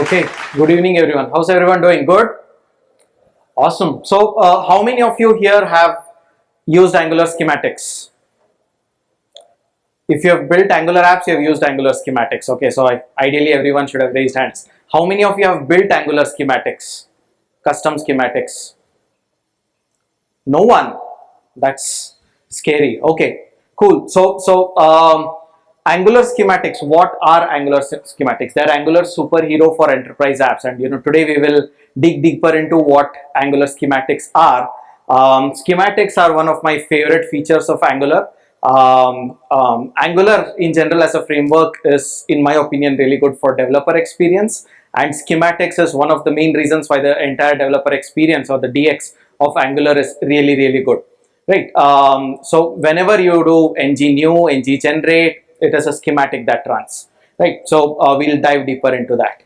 Okay, good evening everyone. How's everyone doing? Good? Awesome. So, how many of you here have used Angular schematics? If you have built Angular apps, you have used Angular schematics. Okay, so ideally everyone should have raised hands. How many of you have built Angular schematics? Custom schematics? No one. That's scary. Okay, cool. So Angular schematics. What are Angular schematics? They're Angular superhero for enterprise apps, and today we will dig deeper into what Angular schematics are. Schematics are one of my favorite features of Angular. Angular in general as a framework is, in my opinion, really good for developer experience, and schematics is one of the main reasons why the entire developer experience or the DX of Angular is really good, right? So whenever you do ng new, ng generate, it is a schematic that runs, right? So we'll dive deeper into that.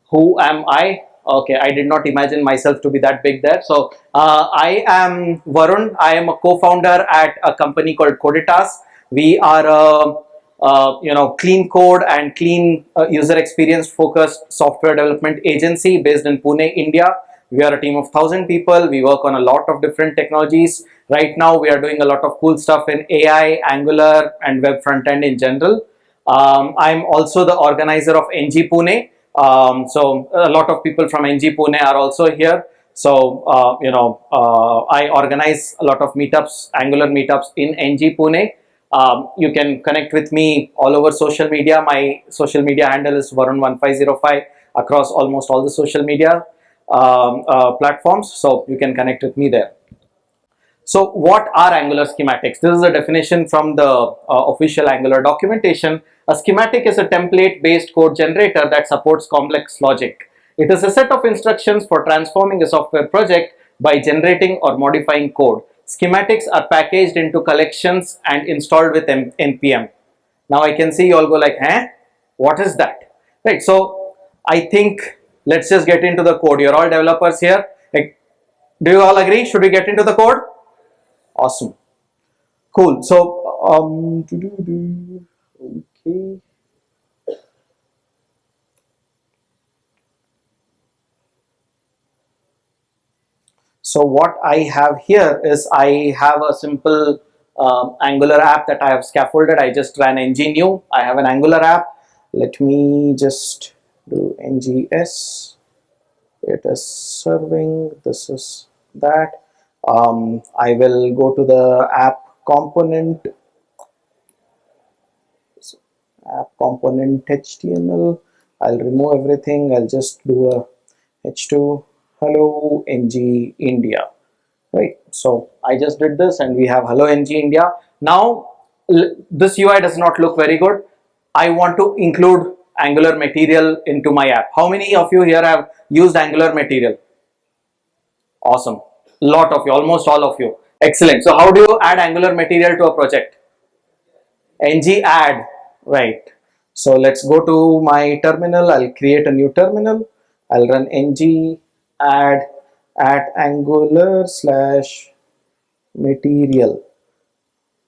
Who am I? Okay, I did not imagine myself to be that big there. So I am Varun. I am a co-founder at a company called Coditas. We are a clean code and clean user experience focused software development agency based in Pune, India. We are a team of 1,000 people. We work on a lot of different technologies. Right now, we are doing a lot of cool stuff in AI, Angular, and web front end in general. I'm also the organizer of NG Pune. So a lot of people from NG Pune are also here. So I organize a lot of meetups, Angular meetups in NG Pune. You can connect with me all over social media. My social media handle is Varun1505 across almost all the social media platforms. So you can connect with me there. So what are Angular schematics? This is a definition from the official Angular documentation. A schematic is a template-based code generator that supports complex logic. It is a set of instructions for transforming a software project by generating or modifying code. Schematics are packaged into collections and installed with npm. Now I can see you all go like, huh? What is that? Right. So I think let's just get into the code. You're all developers here. Like, do you all agree? Should we get into the code? Awesome. Cool. So, okay. So what I have here is I have a simple Angular app that I have scaffolded. I just ran ng new. I have an Angular app. Let me just do ngs. It is serving. This is that. I will go to the app component HTML. I'll remove everything. I'll just do a h2 hello ng India, right? So I just did this and we have hello ng India. Now this UI does not look very good. I want to include Angular material into my app. How many of you here have used Angular material? Awesome. Lot of you, almost all of you. Excellent. So how do you add Angular material to a project? Ng add, right? So let's go to my terminal. I'll create a new terminal. I'll run ng add at angular slash material.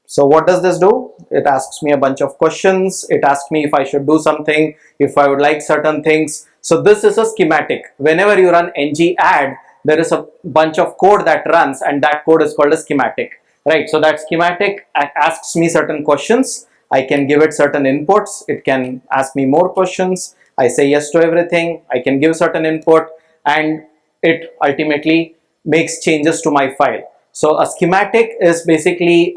So what does this do? It asks me a bunch of questions. It asks me if I should do something, if I would like certain things. So this is a schematic. Whenever you run ng add, there is a bunch of code that runs, and that code is called a schematic, right? So that schematic asks me certain questions. I can give it certain inputs. It can ask me more questions. I say yes to everything. I can give certain input, and it ultimately makes changes to my file. So a schematic is basically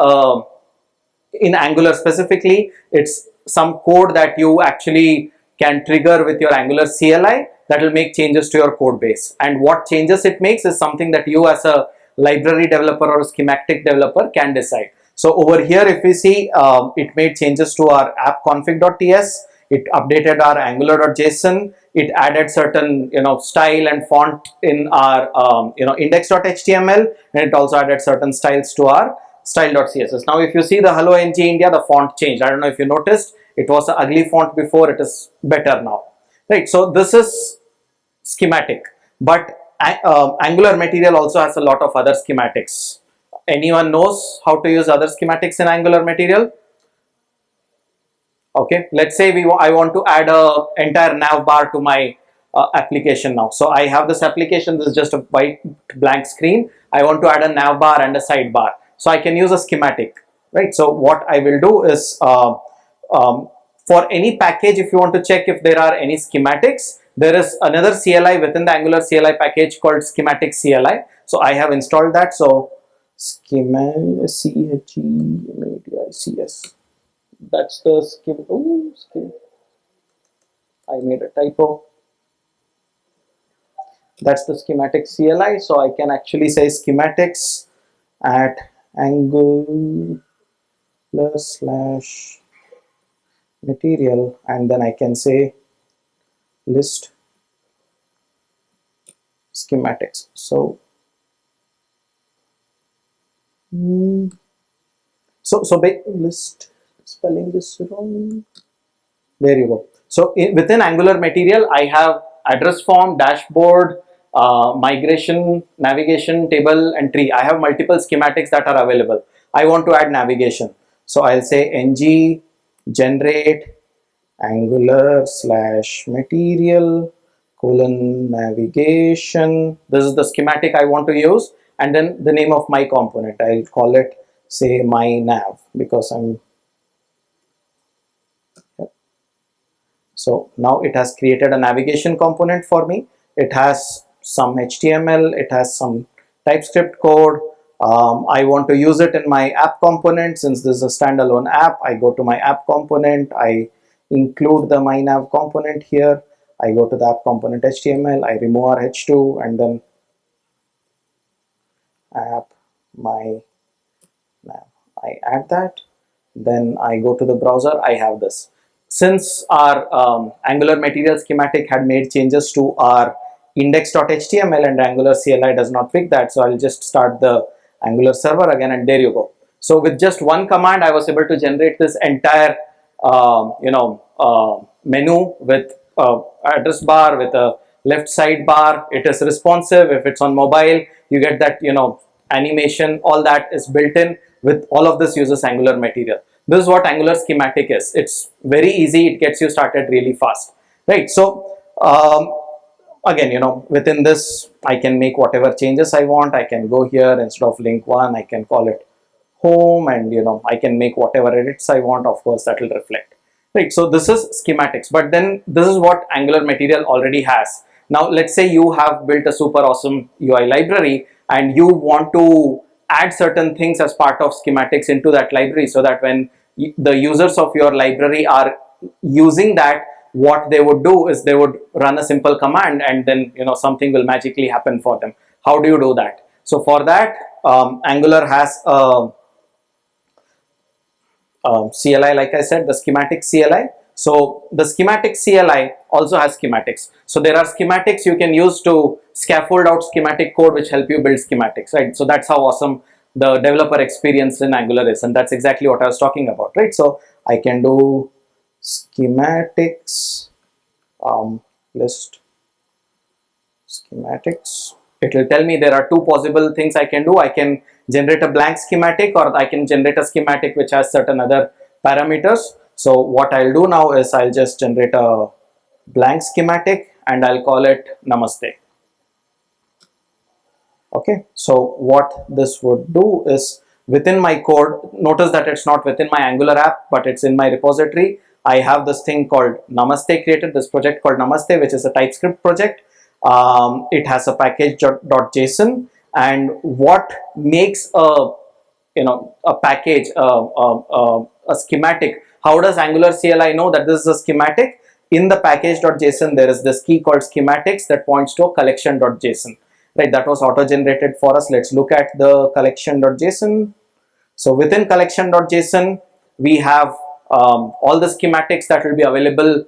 in Angular specifically, it's some code that you actually can trigger with your Angular CLI that will make changes to your code base. And what changes it makes is something that you as a library developer or a schematic developer can decide. So over here, if we see, it made changes to our app config.ts, it updated our angular.json, it added certain style and font in our index.html, and it also added certain styles to our style.css. Now if you see the hello ng India, the font changed. I don't know if you noticed, it was an ugly font before, it is better now, right? So this is schematic, but Angular material also has a lot of other schematics. Anyone knows how to use other schematics in Angular material? Okay, let's say I want to add a entire nav bar to my application now. So I have this application. This is just a white blank screen. I want to add a nav bar and a sidebar. So I can use a schematic, right? So what I will do is um, for any package, if you want to check if there are any schematics, there is another CLI within the Angular CLI package called Schematic CLI. So I have installed that. So schematic CHEMATICS. That's the scheme. Oh, scheme. I made a typo. That's the schematic CLI. So I can actually say schematics at Angular slash material, and then I can say list schematics. So list, spelling this wrong. There you go. So within Angular material, I have address form, dashboard, migration, navigation, table, and tree. I have multiple schematics that are available. I want to add navigation. So I'll say ng generate Angular slash material colon navigation. This is the schematic I want to use, and then the name of my component. I'll call it, say, my nav, because I'm. So now it has created a navigation component for me. It has some HTML, it has some TypeScript code. I want to use it in my app component. Since this is a standalone app, I go to my app component, I include the my nav component here. I go to the app component HTML, I remove our h2, and then app my nav. I add that. Then I go to the browser. I have this. Since our Angular material schematic had made changes to our index.html and Angular CLI does not pick that, so I'll just start the Angular server again, and there you go. So with just one command, I was able to generate this entire menu with address bar, with a left sidebar. It is responsive. If it's on mobile, you get that animation. All that is built in. With all of this uses Angular material. This is what Angular schematic is. It's very easy. It gets you started really fast, right? So again, within this, I can make whatever changes I want. I can go here, instead of link 1, I can call it home, and I can make whatever edits I want. Of course, that will reflect, right? So this is schematics, but then this is what Angular material already has. Now let's say you have built a super awesome UI library and you want to add certain things as part of schematics into that library, so that when the users of your library are using that, what they would do is they would run a simple command, and then something will magically happen for them. How do you do that? So for that, Angular has a CLI, like I said, the schematic CLI. So the schematic CLI also has schematics. So there are schematics you can use to scaffold out schematic code which help you build schematics, right? So that's how awesome the developer experience in Angular is, and that's exactly what I was talking about, right? So I can do schematics list schematics. It will tell me there are two possible things I can do. I can generate a blank schematic, or I can generate a schematic which has certain other parameters. So what I'll do now is I'll just generate a blank schematic and I'll call it Namaste. Okay, so what this would do is, within my code, notice that it's not within my Angular app, but it's in my repository. I have this thing called Namaste created, this project called Namaste, which is a TypeScript project. It has a package.json, and what makes a package a schematic? How does Angular CLI know that this is a schematic? In the package.json, there is this key called schematics that points to a collection.json. Right, that was auto-generated for us. Let's look at the collection.json. So within collection.json, we have all the schematics that will be available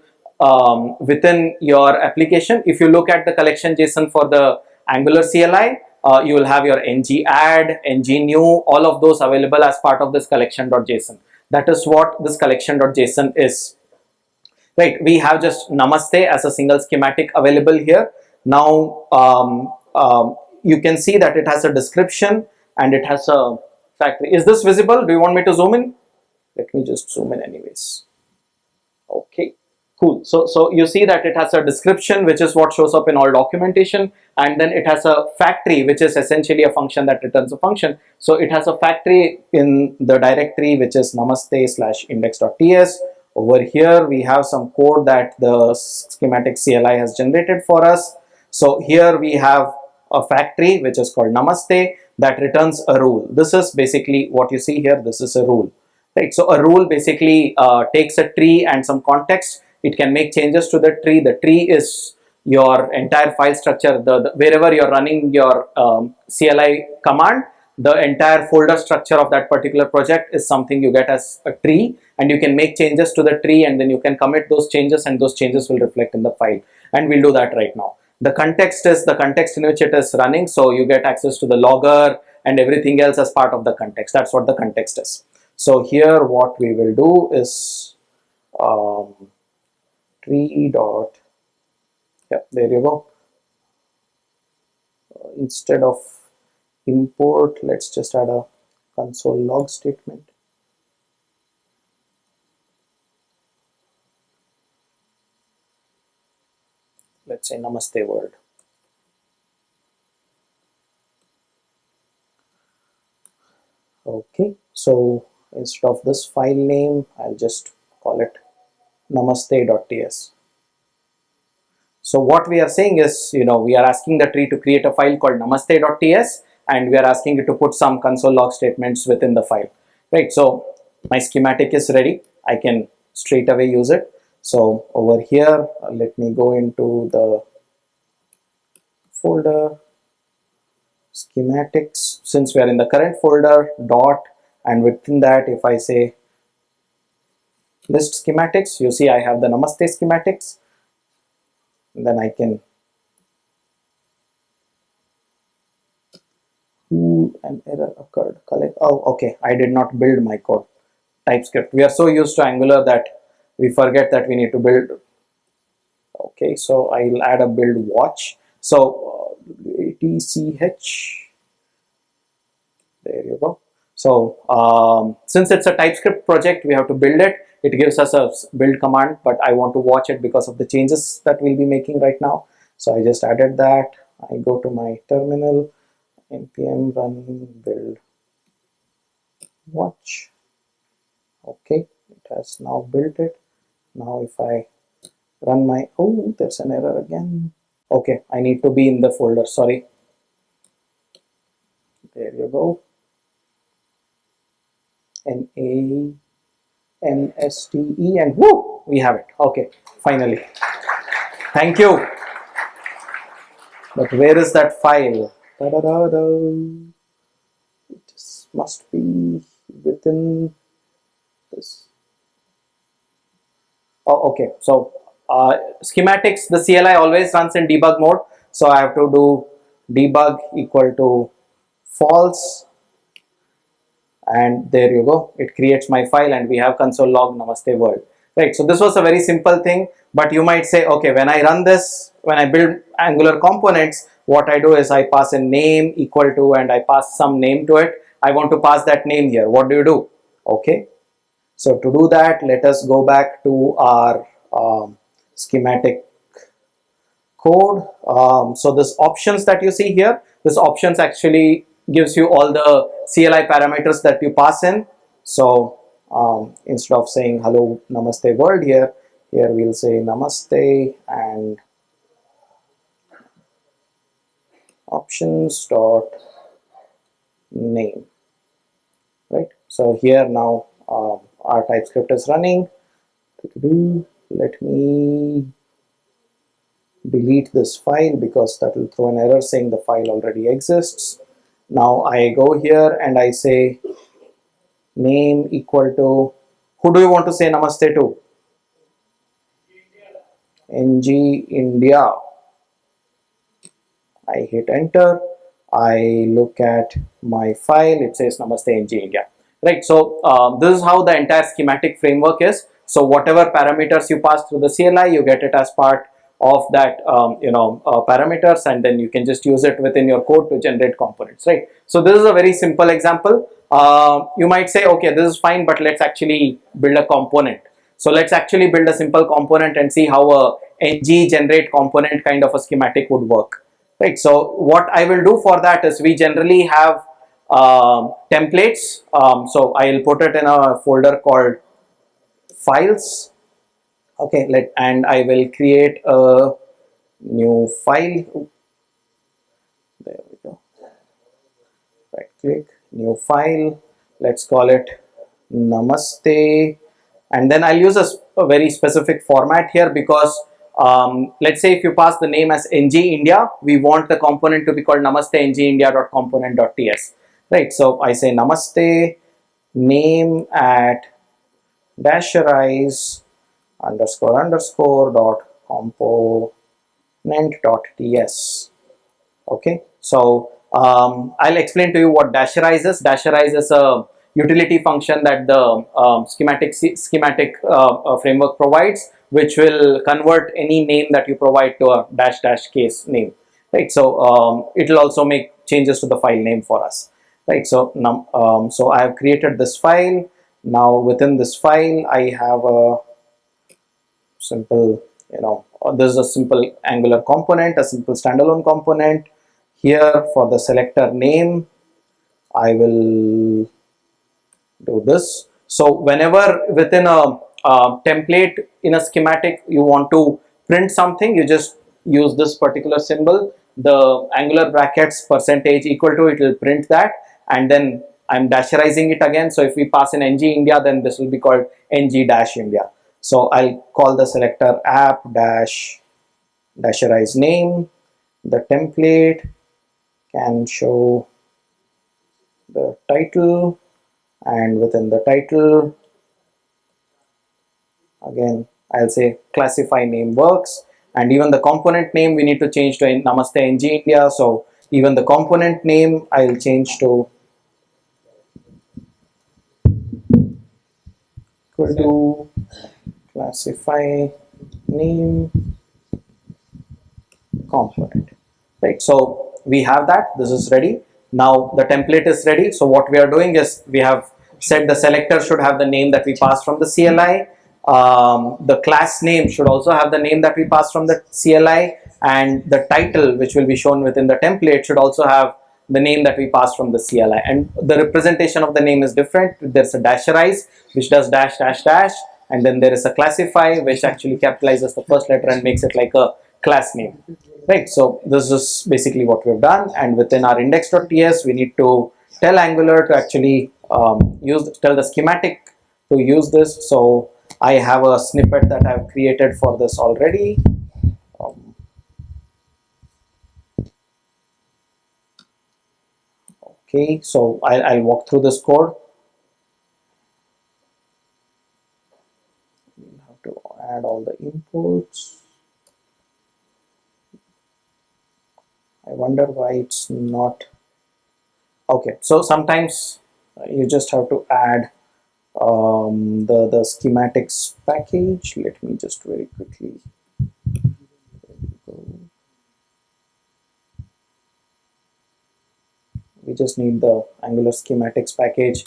within your application. If you look at the collection.json for the Angular CLI, you will have your ng add, ng new, all of those available as part of this collection.json. That is what this collection.json is. Right, we have just Namaste as a single schematic available here. Now you can see that it has a description and it has a factory. Is this visible? Do you want me to zoom in? Let me just zoom in anyways. Okay, Cool. So you see that it has a description, which is what shows up in all documentation, and then it has a factory, which is essentially a function that returns a function. So it has a factory in the directory, which is namaste slash index.ts. Over here, we have some code that the schematic CLI has generated for us. So here we have a factory, which is called namaste, that returns a rule. This is basically what you see here. This is a rule. Right, so a rule basically takes a tree and some context. It can make changes to the tree. The tree is your entire file structure. Wherever you're running your CLI command, the entire folder structure of that particular project is something you get as a tree, and you can make changes to the tree, and then you can commit those changes, and those changes will reflect in the file. And we'll do that right now. The context is the context in which it is running, so you get access to the logger and everything else as part of the context. That's what the context is. So here what we will do is tree dot, yeah, there you go. Instead of import, let's just add a console log statement. Let's say namaste world. Okay, so instead of this file name, I'll just call it namaste.ts. So what we are saying is, we are asking the tree to create a file called namaste.ts, and we are asking it to put some console log statements within the file, right? So my schematic is ready. I can straight away use it. So over here, let me go into the folder schematics. Since we are in the current folder, dot, and within that, if I say list schematics, you see I have the namaste schematics. And then I can an error occurred. Collect. Oh, okay. I did not build my code. TypeScript. We are so used to Angular that we forget that we need to build. Okay, so I'll add a build watch. So ATCH. There you go. So since it's a TypeScript project, we have to build it. It gives us a build command, but I want to watch it because of the changes that we'll be making right now. So I just added that. I go to my terminal, npm run build watch. Okay, it has now built it. Now if I run my, oh, there's an error again. Okay, I need to be in the folder, sorry. There you go. NAMSTE, and whoo, we have it. Okay, finally. Thank you. But where is that file? Da -da -da -da. It must be within this. Oh, okay. So schematics, the CLI always runs in debug mode. So I have to do debug equal to false. And there you go. It creates my file, and we have console log namaste world. Right. So this was a very simple thing, but you might say, okay, when I run this, when I build Angular components, what I do is I pass a name equal to, and I pass some name to it. I want to pass that name here. What do you do? Okay. So to do that, let us go back to our schematic code. So this options that you see here, this options actually gives you all the CLI parameters that you pass in. So instead of saying hello namaste world here we'll say namaste and options dot name, right? So here now our TypeScript is running. Let me delete this file because that will throw an error saying the file already exists. Now I go here and I say name equal to, who do you want to say namaste to? ng India. I hit enter. I look at my file. It says namaste ng India. Right. So this is how the entire schematic framework is. So whatever parameters you pass through the CLI, you get it as part of that parameters, and then you can just use it within your code to generate components, right? So this is a very simple example. You might say, okay, this is fine, but let's actually build a component. So let's actually build a simple component and see how a ng generate component kind of a schematic would work, right? So what I will do for that is we generally have templates. So I'll put it in a folder called files. Okay, and I will create a new file. There we go. Right click, new file. Let's call it namaste, and then I'll use a very specific format here because let's say if you pass the name as ng India, we want the component to be called namaste ng india.component.ts, right? So I say namaste name at dasherize underscore underscore dot component.ts. Okay, so I'll explain to you what dasherize is. Dasherize is a utility function that the schematic framework provides, which will convert any name that you provide to a dash dash case name, right? So it will also make changes to the file name for us, right? So so I have created this file. Now within this file I have a simple, this is a simple Angular component, a simple standalone component. Here for the selector name, I will do this. So whenever within a template in a schematic you want to print something, you just use this particular symbol, the Angular brackets percentage equal to, it will print that, and then I'm dasherizing it again. So if we pass in ng India, then this will be called ng dash India. So I'll call the selector app dash dasherize name. The template can show the title, and within the title again I'll say classify name works, and even the component name we need to change to namaste ng India. So even the component name I'll change to equal to classify name component, right? So we have that. This is ready. Now the template is ready. So what we are doing is we have said the selector should have the name that we passed from the CLI. The class name should also have the name that we passed from the CLI, and the title, which will be shown within the template, should also have the name that we passed from the CLI. And the representation of the name is different. There's a dasherize, which does dash dash dash, and then there is a classify, which actually capitalizes the first letter and makes it like a class name, right? So this is basically what we've done. And within our index.ts we need to tell Angular to actually tell the schematic to use this. So I have a snippet that I've created for this already. Okay, so I'll walk through this code. We have to add all the inputs. I wonder why it's not. Okay, so sometimes you just have to add the schematics package. Let me just very quickly. We just need the Angular schematics package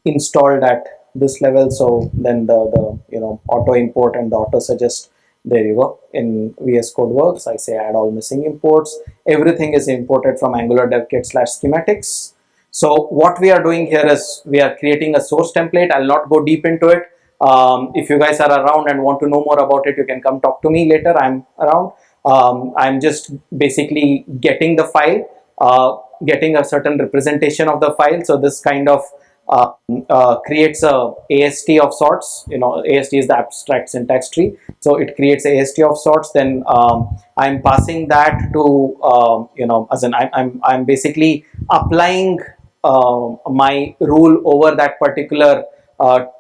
installed at this level. So then the auto import and the auto suggest. There you go. In VS Code works, I say add all missing imports. Everything is imported from Angular dev kit / schematics. So what we are doing here is we are creating a source template. I'll not go deep into it. If you guys are around and want to know more about it, you can come talk to me later. I'm around. I'm just basically getting the file, getting a certain representation of the file. So this kind of creates a AST of sorts. AST is the abstract syntax tree, so it creates AST of sorts. Then I'm passing that to as in I'm basically applying my rule over that particular file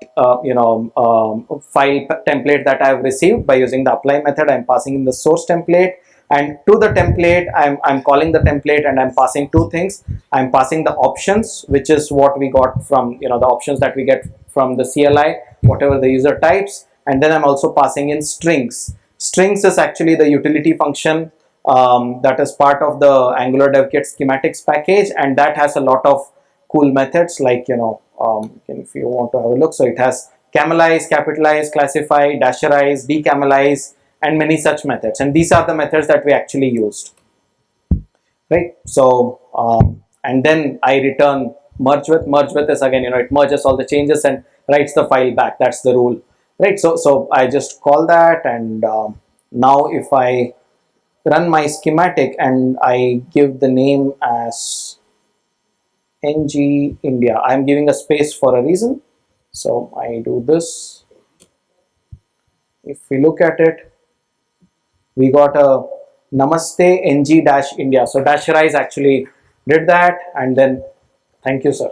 template that I have received by using the apply method. I'm passing in the source template, and to the template I'm calling the template, and I'm passing two things. I'm passing the options, which is what we got from the options that we get from the CLI, whatever the user types, and then I'm also passing in strings. Strings is actually the utility function that is part of the Angular dev kit schematics package, and that has a lot of cool methods, like if you want to have a look. So it has camelize, capitalize, classify, dasherize, decamelize, and many such methods. And these are the methods that we actually used, right? So and then I return merge with. Merge with is again, it merges all the changes and writes the file back. That's the rule, right? So I just call that, and now if I run my schematic and I give the name as NG India, I'm giving a space for a reason. So I do this. If we look at it, we got a Namaste NG dash India. So Dasherize actually did that, and then thank you, sir.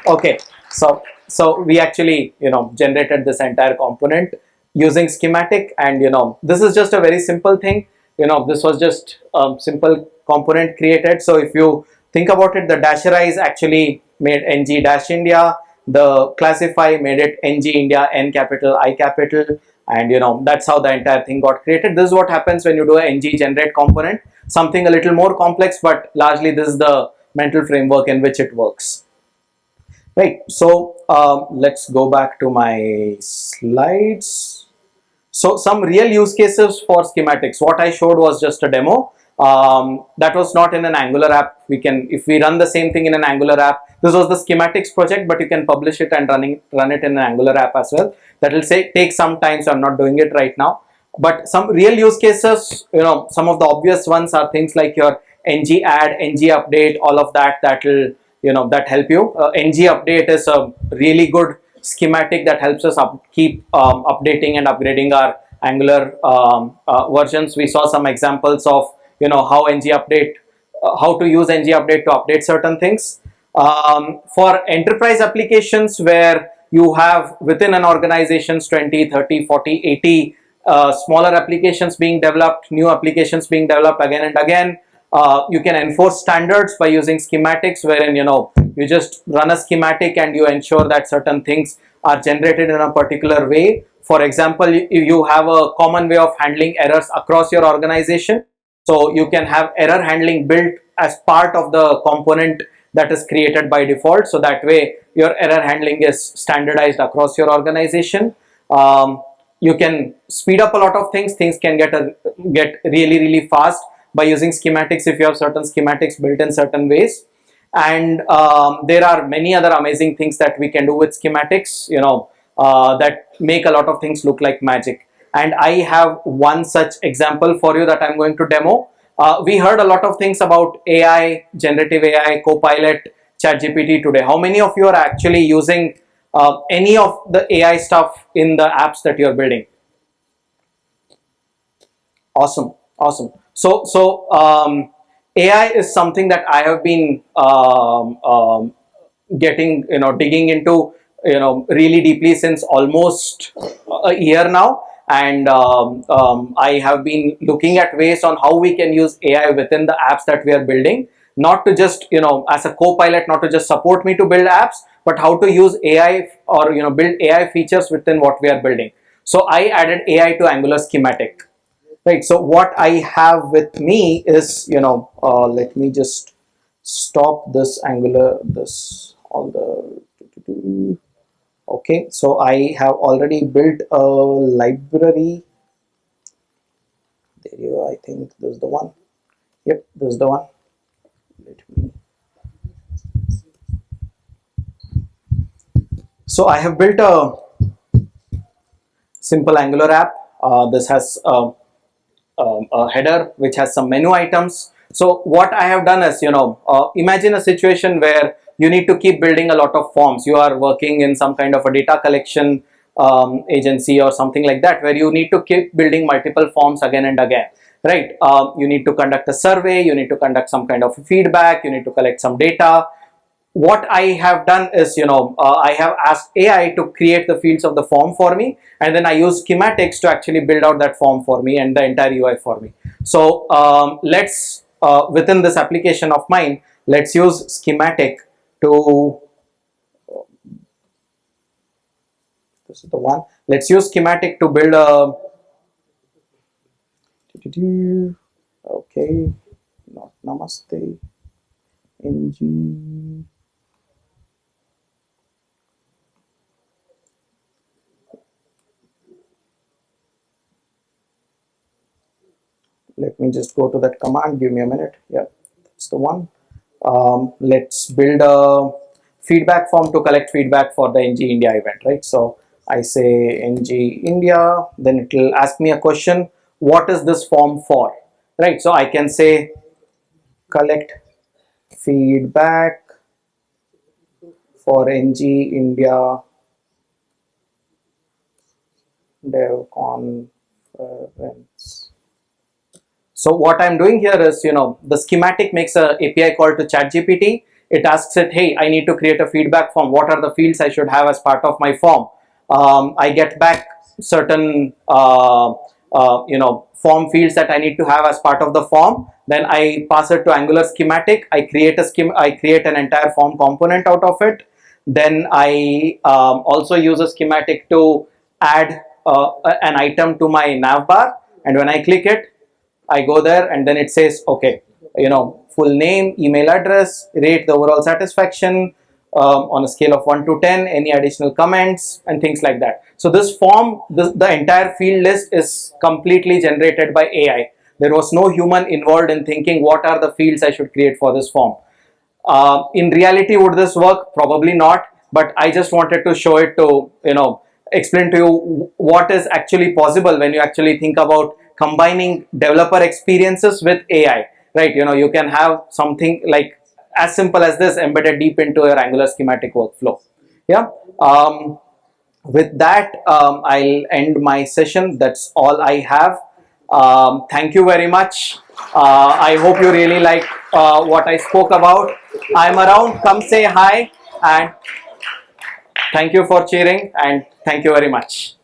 Okay, so we actually generated this entire component using schematic, and this is just a very simple thing. This was just a simple component created. So if you think about it, the dasherize actually made ng dash India, the classify made it ng India, n capital, I capital, and that's how the entire thing got created. This is what happens when you do a ng generate component, something a little more complex, but largely this is the mental framework in which it works. Right, so let's go back to my slides. So some real use cases for schematics. What I showed was just a demo. That was not in an Angular app. If we run the same thing in an Angular app, this was the schematics project, but you can publish it and run it in an Angular app as well. That will take some time, so I'm not doing it right now. But some real use cases, some of the obvious ones are things like your ng add, ng update, all of that. That will that help you. Ng update is a really good schematic that helps us keep updating and upgrading our Angular versions. We saw some examples of how ng update, how to use ng update to update certain things. For enterprise applications where you have within an organization's 20, 30, 40, 80 smaller applications being developed, new applications being developed again and again, you can enforce standards by using schematics, wherein you just run a schematic and you ensure that certain things are generated in a particular way. For example, you have a common way of handling errors across your organization, so you can have error handling built as part of the component that is created by default, so that way your error handling is standardized across your organization. You can speed up a lot of things. Things can get really fast by using schematics if you have certain schematics built in certain ways. And there are many other amazing things that we can do with schematics, that make a lot of things look like magic. And I have one such example for you that I'm going to demo. We heard a lot of things about AI, generative AI, Copilot, ChatGPT today. How many of you are actually using any of the AI stuff in the apps that you're building? Awesome. So AI is something that I have been getting, digging into, really deeply since almost a year now. And I have been looking at ways on how we can use AI within the apps that we are building, not to just, as a co-pilot, not to just support me to build apps, but how to use AI or, build AI features within what we are building. So I added AI to Angular schematic. Right, so what I have with me is, let me just stop this Angular, all the, okay, so I have already built a library. There you go, I think this is the one. Yep, this is the one. Let me. So I have built a simple Angular app. This has a header which has some menu items. So what I have done is, imagine a situation where you need to keep building a lot of forms. You are working in some kind of a data collection agency or something like that, where you need to keep building multiple forms again and again, right? You need to conduct a survey, you need to conduct some kind of feedback, you need to collect some data. What I have done is, I have asked AI to create the fields of the form for me, and then I use schematics to actually build out that form for me and the entire UI for me. So let's, within this application of mine, let's use schematic to, this is the one, let's use schematic to build a, okay, not namaste, ng. Let me just go to that command. Give me a minute. Yeah, that's the one. Let's build a feedback form to collect feedback for the NG India event, right? So I say NG India, then it will ask me a question. What is this form for, right? So I can say collect feedback for NG India Dev Conference. So what I'm doing here is, the schematic makes a API call to ChatGPT. It asks it, hey, I need to create a feedback form. What are the fields I should have as part of my form? I get back certain, form fields that I need to have as part of the form. Then I pass it to Angular schematic. I create an entire form component out of it. Then I also use a schematic to add an item to my navbar. And when I click it, I go there and then it says, okay, full name, email address, rate the overall satisfaction on a scale of 1 to 10, any additional comments and things like that. So this form, the entire field list is completely generated by AI. There was no human involved in thinking what are the fields I should create for this form. In reality, would this work? Probably not. But I just wanted to show it to, explain to you what is actually possible when you actually think about combining developer experiences with AI, right? You can have something like as simple as this embedded deep into your Angular schematic workflow. Yeah. With that, I'll end my session. That's all I have. Thank you very much. I hope you really like what I spoke about. I'm around. Come say hi, and thank you for cheering, and thank you very much.